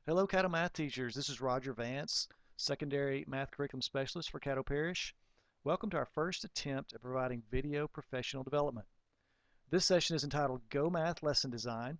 Hello, Caddo math teachers. This is Roger Vance, Secondary Math Curriculum Specialist for Caddo Parish. Welcome to our first attempt at providing video professional development. This session is entitled Go Math Lesson Design,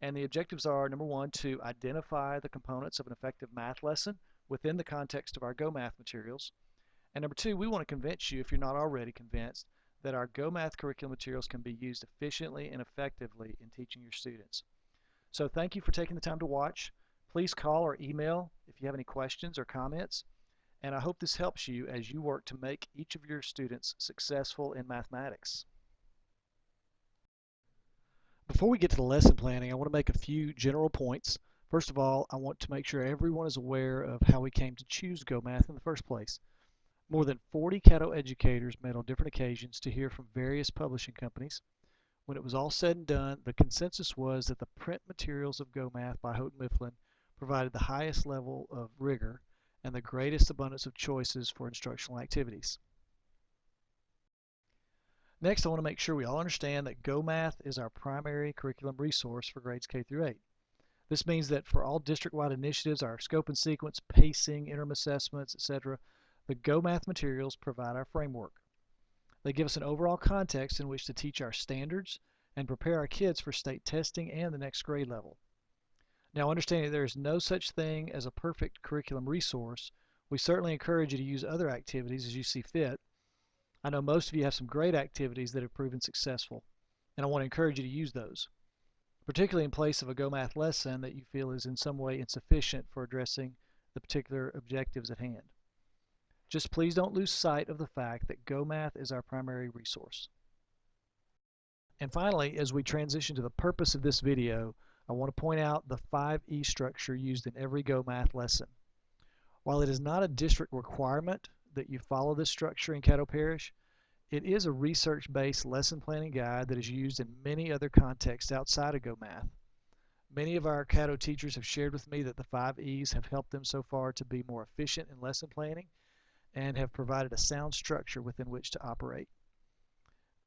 and the objectives are, number one, to identify the components of an effective math lesson within the context of our Go Math materials. And number two, we want to convince you, if you're not already convinced, that our Go Math curriculum materials can be used efficiently and effectively in teaching your students. So thank you for taking the time to watch. Please call or email if you have any questions or comments, and I hope this helps you as you work to make each of your students successful in mathematics. Before we get to the lesson planning, I want to make a few general points. First of all, I want to make sure everyone is aware of how we came to choose Go Math in the first place. More than 40 Caddo educators met on different occasions to hear from various publishing companies. When it was all said and done, the consensus was that the print materials of Go Math by Houghton Mifflin provided the highest level of rigor and the greatest abundance of choices for instructional activities. Next, I want to make sure we all understand that Go Math is our primary curriculum resource for grades K through 8. This means that for all district-wide initiatives, our scope and sequence, pacing, interim assessments, etc., the Go Math materials provide our framework. They give us an overall context in which to teach our standards and prepare our kids for state testing and the next grade level. Now, understanding that there is no such thing as a perfect curriculum resource, we certainly encourage you to use other activities as you see fit. I know most of you have some great activities that have proven successful, and I want to encourage you to use those, particularly in place of a Go Math lesson that you feel is in some way insufficient for addressing the particular objectives at hand. Just please don't lose sight of the fact that Go Math is our primary resource. And finally, as we transition to the purpose of this video, I want to point out the 5E structure used in every Go Math lesson. While it is not a district requirement that you follow this structure in Caddo Parish, it is a research-based lesson planning guide that is used in many other contexts outside of Go Math. Many of our Caddo teachers have shared with me that the 5Es have helped them so far to be more efficient in lesson planning and have provided a sound structure within which to operate.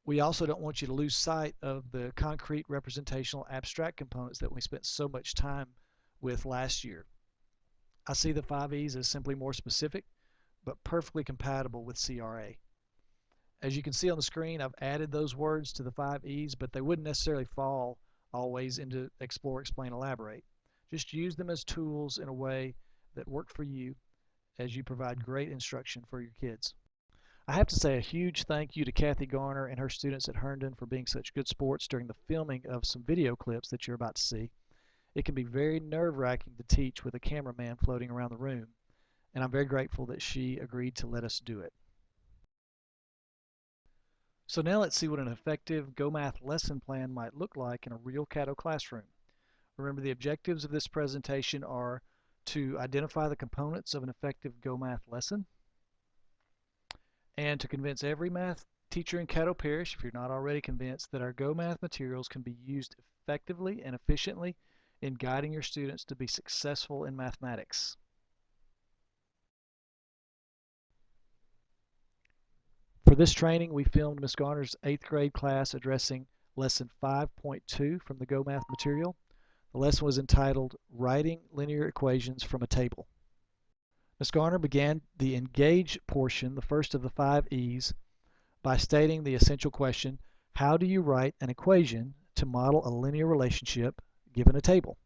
We also don't want you to lose sight of the concrete representational abstract components that we spent so much time with last year. I see the 5Es as simply more specific, but perfectly compatible with CRA. As you can see on the screen, I've added those words to the 5Es, but they wouldn't necessarily fall always into explore, explain, elaborate. Just use them as tools in a way that work for you as you provide great instruction for your kids. I have to say a huge thank you to Kathy Garner and her students at Herndon for being such good sports during the filming of some video clips that you're about to see. It can be very nerve-wracking to teach with a cameraman floating around the room, and I'm very grateful that she agreed to let us do it. So now let's see what an effective Go Math lesson plan might look like in a real Caddo classroom. Remember, the objectives of this presentation are to identify the components of an effective Go Math lesson, and to convince every math teacher in Caddo Parish, if you're not already convinced, that our Go Math materials can be used effectively and efficiently in guiding your students to be successful in mathematics. For this training, we filmed Ms. Garner's 8th grade class addressing lesson 5.2 from the Go Math material. The lesson was entitled Writing Linear Equations from a Table. Ms. Garner began the engage portion, the first of the 5Es, by stating the essential question, how do you write an equation to model a linear relationship given a table?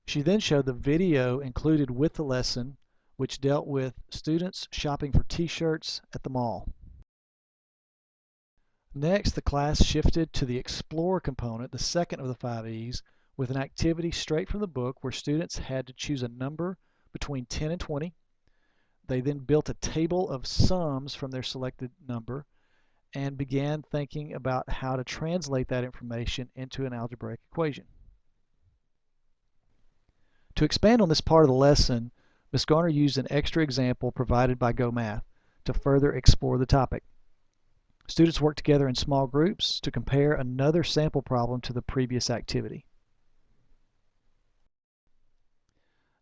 She then showed the video included with the lesson, which dealt with students shopping for t-shirts at the mall. Next, the class shifted to the explore component, the second of the 5Es, with an activity straight from the book where students had to choose a number between 10 and 20. They then built a table of sums from their selected number and began thinking about how to translate that information into an algebraic equation. To expand on this part of the lesson, Ms. Garner used an extra example provided by Go Math to further explore the topic. Students worked together in small groups to compare another sample problem to the previous activity.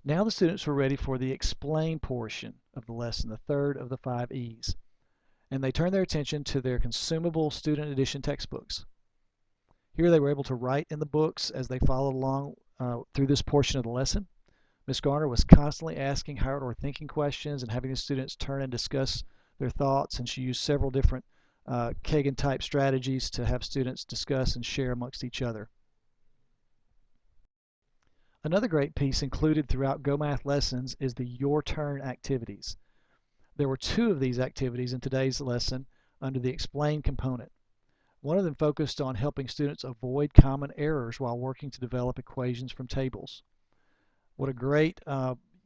Now the students were ready for the explain portion of the lesson, the third of the 5Es, and they turned their attention to their consumable student edition textbooks. Here they were able to write in the books as they followed along through this portion of the lesson. Ms. Garner was constantly asking higher order thinking questions and having the students turn and discuss their thoughts, and she used several different Kagan-type strategies to have students discuss and share amongst each other. Another great piece included throughout Go Math lessons is the Your Turn activities. There were 2 of these activities in today's lesson under the Explain component. One of them focused on helping students avoid common errors while working to develop equations from tables. What a great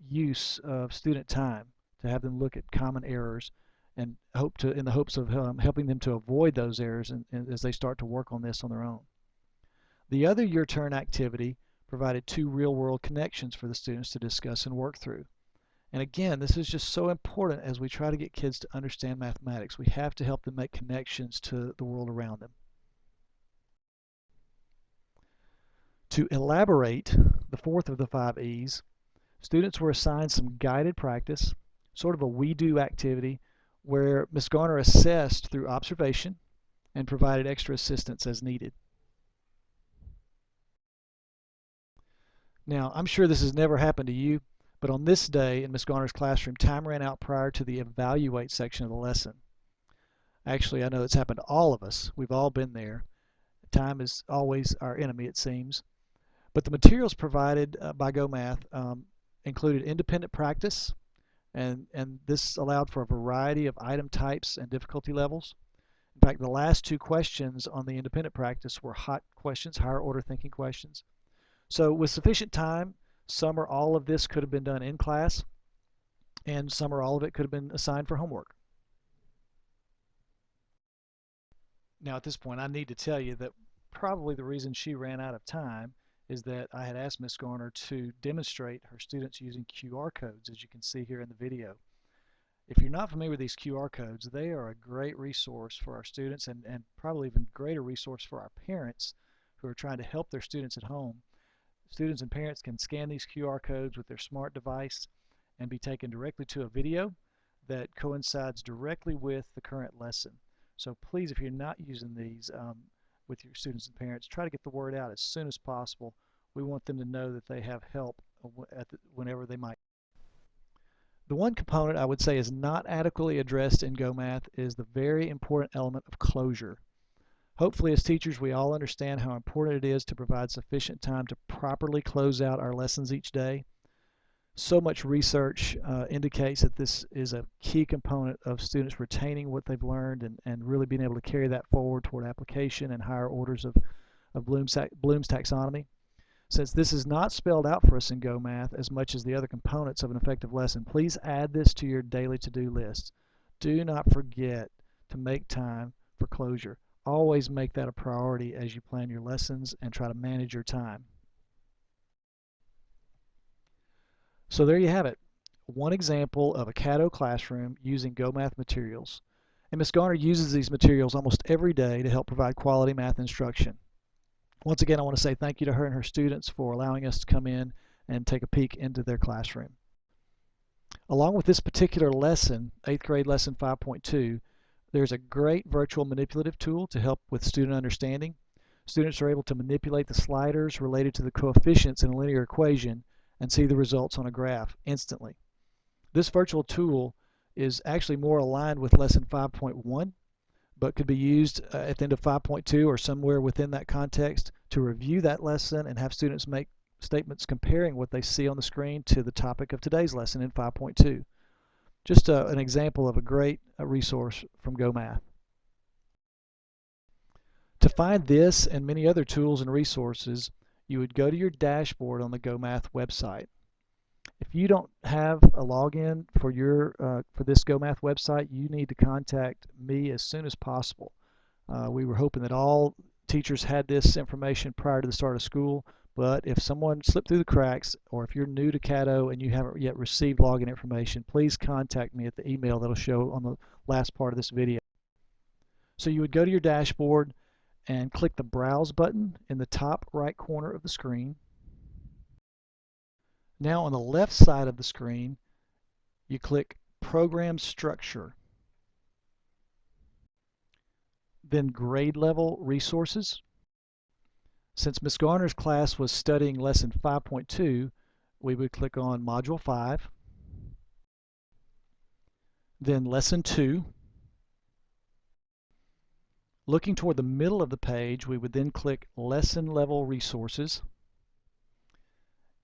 use of student time to have them look at common errors and in the hopes of helping them to avoid those errors as they start to work on this on their own. The other Your Turn activity provided 2 real-world connections for the students to discuss and work through. And again, this is just so important as we try to get kids to understand mathematics. We have to help them make connections to the world around them. To elaborate the fourth of the 5 E's, students were assigned some guided practice, sort of a we-do activity, where Ms. Garner assessed through observation and provided extra assistance as needed. Now, I'm sure this has never happened to you, but on this day in Ms. Garner's classroom, time ran out prior to the evaluate section of the lesson. Actually, I know it's happened to all of us. We've all been there. Time is always our enemy, it seems. But the materials provided by Go Math included independent practice, and this allowed for a variety of item types and difficulty levels. In fact, the last 2 questions on the independent practice were hot questions, higher order thinking questions. So with sufficient time, some or all of this could have been done in class, and some or all of it could have been assigned for homework. Now at this point, I need to tell you that probably the reason she ran out of time is that I had asked Ms. Garner to demonstrate her students using QR codes, as you can see here in the video. If you're not familiar with these QR codes, they are a great resource for our students and probably even greater resource for our parents who are trying to help their students at home. Students and parents can scan these QR codes with their smart device and be taken directly to a video that coincides directly with the current lesson. So please, if you're not using these with your students and parents, try to get the word out as soon as possible. We want them to know that they have help whenever they might. The one component I would say is not adequately addressed in Go Math is the very important element of closure. Hopefully, as teachers, we all understand how important it is to provide sufficient time to properly close out our lessons each day. So much research indicates that this is a key component of students retaining what they've learned and really being able to carry that forward toward application and higher orders of Bloom's taxonomy. Since this is not spelled out for us in Go Math as much as the other components of an effective lesson, please add this to your daily to-do list. Do not forget to make time for closure. Always make that a priority as you plan your lessons and try to manage your time. So there you have it. One example of a Caddo classroom using Go Math materials. And Ms. Garner uses these materials almost every day to help provide quality math instruction. Once again, I want to say thank you to her and her students for allowing us to come in and take a peek into their classroom. Along with this particular lesson, 8th grade lesson 5.2, there's a great virtual manipulative tool to help with student understanding. Students are able to manipulate the sliders related to the coefficients in a linear equation and see the results on a graph instantly. This virtual tool is actually more aligned with lesson 5.1, but could be used at the end of 5.2 or somewhere within that context to review that lesson and have students make statements comparing what they see on the screen to the topic of today's lesson in 5.2. Just an example of a great resource from Go Math. To find this and many other tools and resources, you would go to your dashboard on the Go Math website. If you don't have a login for this Go Math website, you need to contact me as soon as possible. We were hoping that all teachers had this information prior to the start of school, but if someone slipped through the cracks, or if you're new to Caddo and you haven't yet received login information, please contact me at the email that'll show on the last part of this video. So you would go to your dashboard and click the Browse button in the top right corner of the screen. Now on the left side of the screen, you click Program Structure, then Grade Level Resources, Since Ms. Garner's class was studying Lesson 5.2, we would click on Module 5, then Lesson 2. Looking toward the middle of the page, we would then click Lesson Level Resources.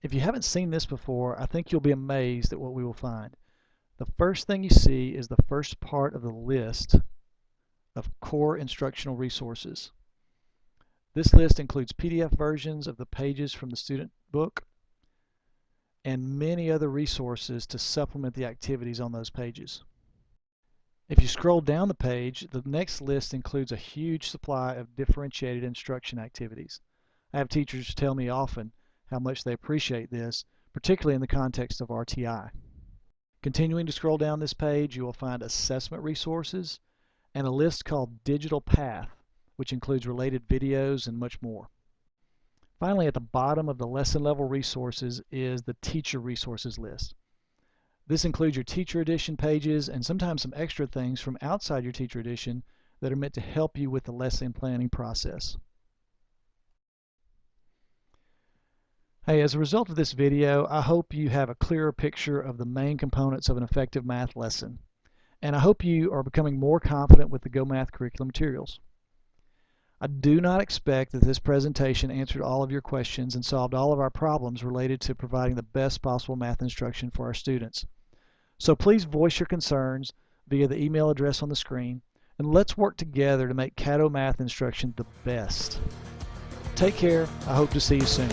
If you haven't seen this before, I think you'll be amazed at what we will find. The first thing you see is the first part of the list of core instructional resources. This list includes PDF versions of the pages from the student book and many other resources to supplement the activities on those pages. If you scroll down the page, the next list includes a huge supply of differentiated instruction activities. I have teachers tell me often how much they appreciate this, particularly in the context of RTI. Continuing to scroll down this page, you will find assessment resources and a list called Digital Path, which includes related videos and much more. Finally, at the bottom of the lesson level resources is the teacher resources list. This includes your teacher edition pages and sometimes some extra things from outside your teacher edition that are meant to help you with the lesson planning process. Hey, as a result of this video, I hope you have a clearer picture of the main components of an effective math lesson. And I hope you are becoming more confident with the Go Math curriculum materials. I do not expect that this presentation answered all of your questions and solved all of our problems related to providing the best possible math instruction for our students. So please voice your concerns via the email address on the screen, and let's work together to make Caddo math instruction the best. Take care. I hope to see you soon.